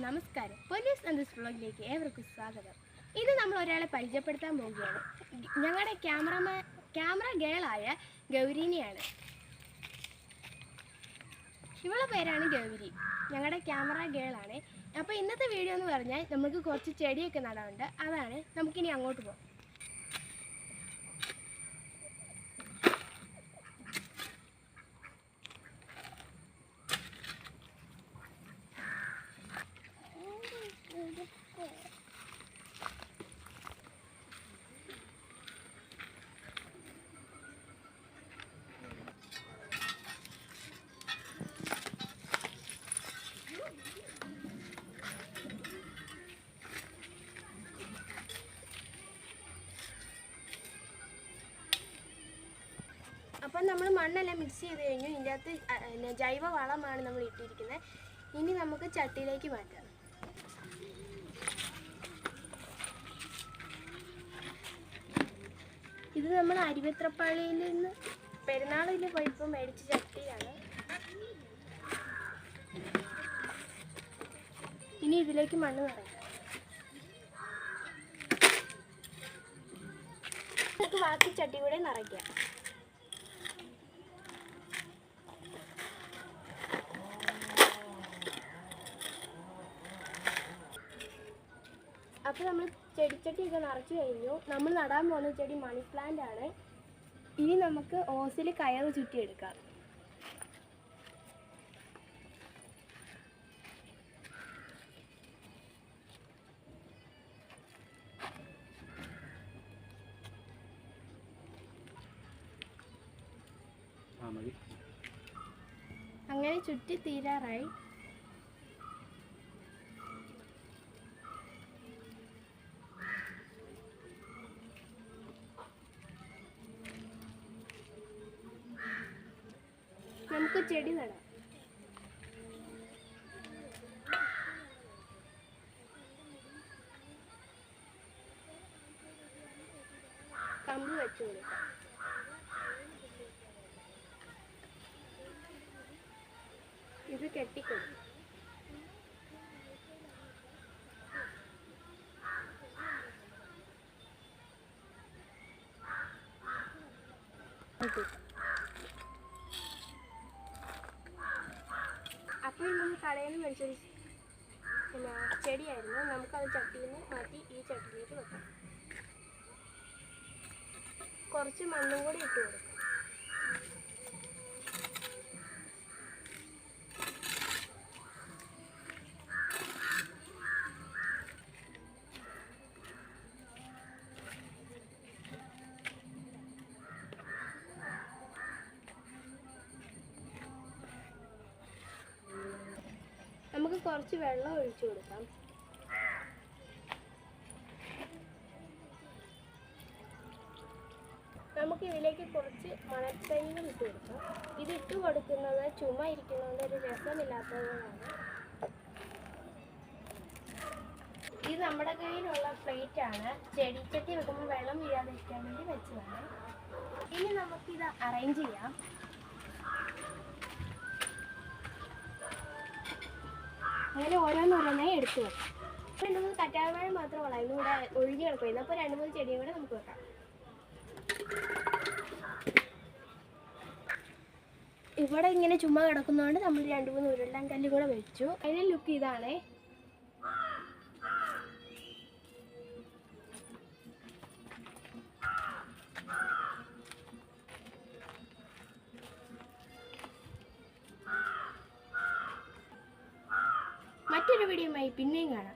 നമസ്കാരം. പോലീസ് സന്ദേശ് വ്ളോഗിലേക്ക് ഏവർക്കും സ്വാഗതം. ഇന്ന് നമ്മൾ ഒരാളെ പരിചയപ്പെടുത്താൻ പോവുകയാണ്. ഞങ്ങളുടെ ക്യാമറ ഗേളായ ഗൗരീനെയാണ്. ഇവളുടെ പേരാണ് ഗൗരി. ഞങ്ങളുടെ ക്യാമറ ഗേളാണ്. അപ്പോൾ ഇന്നത്തെ വീഡിയോ എന്ന് പറഞ്ഞാൽ നമുക്ക് കുറച്ച് ചെടിയൊക്കെ നടാനുണ്ട്. അതാണ്. നമുക്കിനി അങ്ങോട്ട് പോകാം. അപ്പം നമ്മൾ മണ്ണെല്ലാം മിക്സ് ചെയ്ത് കഴിഞ്ഞു. ഇതിൻ്റെ അകത്ത് ജൈവ വളമാണ് നമ്മൾ ഇട്ടിരിക്കുന്നത്. ഇനി നമുക്ക് ചട്ടിയിലേക്ക് മാറ്റാം. ഇത് നമ്മൾ അരുവിത്രപ്പള്ളിയിൽ നിന്ന് പെരുന്നാളിൽ പോയപ്പോൾ മേടിച്ച ചട്ടിയാണ്. ഇനി ഇതിലേക്ക് മണ്ണ് നിറയ്ക്കാം. നമുക്ക് ബാക്കി ചട്ടി കൂടെ നിറയ്ക്കാം. അപ്പോൾ നമ്മൾ ചെടിച്ചട്ടിയൊക്കെ നിറച്ച് കഴിഞ്ഞു. നമ്മൾ നടാൻ പോകുന്ന ചെടി മണി പ്ലാന്റ് ആണ്. ഇനി നമുക്ക് ഓസിൽ കയറ് ചുറ്റിയെടുക്കാം. അങ്ങനെ ചുറ്റി തീരാറായി. നമുക്ക് ചെടി നടാം. കമ്പ് വെച്ചു കൊടുക്കാം. ഇത് കെട്ടിക്കൊടുക്കും. അപ്പോൾ നമ്മൾ കടയിൽ നിന്ന് മേടിച്ചൊരു ചെടിയായിരുന്നു. നമുക്കത് ചട്ടിയിൽ നിന്ന് മാറ്റി ഈ ചട്ടിയിലേക്ക് വെക്കാം. കുറച്ച് മണ്ണും കൂടി ഇട്ട് കൊടുക്കാം. നമുക്ക് കുറച്ച് വെള്ളം ഒഴിച്ചു കൊടുക്കാം. നമുക്ക് ഇതിലേക്ക് കുറച്ച് മണത്തൈകൾ ഇട്ട് കൊടുക്കാം. ഇതിട്ട് കൊടുക്കുന്നത് ചുമ ഇരിക്കുന്നതുകൊണ്ട് ഒരു രസമില്ലാത്തതുകൊണ്ടാണ്. ഇത് നമ്മുടെ കയ്യിലുള്ള പ്ലേറ്റ് ആണ്. ചെടിച്ചട്ടി വെക്കുമ്പോൾ വെള്ളം വീഴാതിരിക്കാൻ വേണ്ടി വെച്ചതാണ്. ഇനി നമുക്കിത് അറേഞ്ച് ചെയ്യാം. അങ്ങനെ ഓരോന്നോരോന്നായി എടുത്തു വെക്കാം. അപ്പോൾ നമുക്ക് കറ്റാർവാഴ മാത്രമല്ല ഇന്നിവിടെ ഒഴുകി കിടക്കുന്നത്. അപ്പോൾ 2-3 ചെടിയും കൂടെ നമുക്ക് വെക്കാം. ഇവിടെ ഇങ്ങനെ ചുമ്മാ കിടക്കുന്നതുകൊണ്ട് നമ്മൾ 2-3 ഉരുളൻ കല്ല് കൂടെ വെച്ചു. അതിൻ്റെ ലുക്ക് ഇതാണ്. മറ്റൊരു വീഡിയോയുമായി പിന്നെയും കാണാം.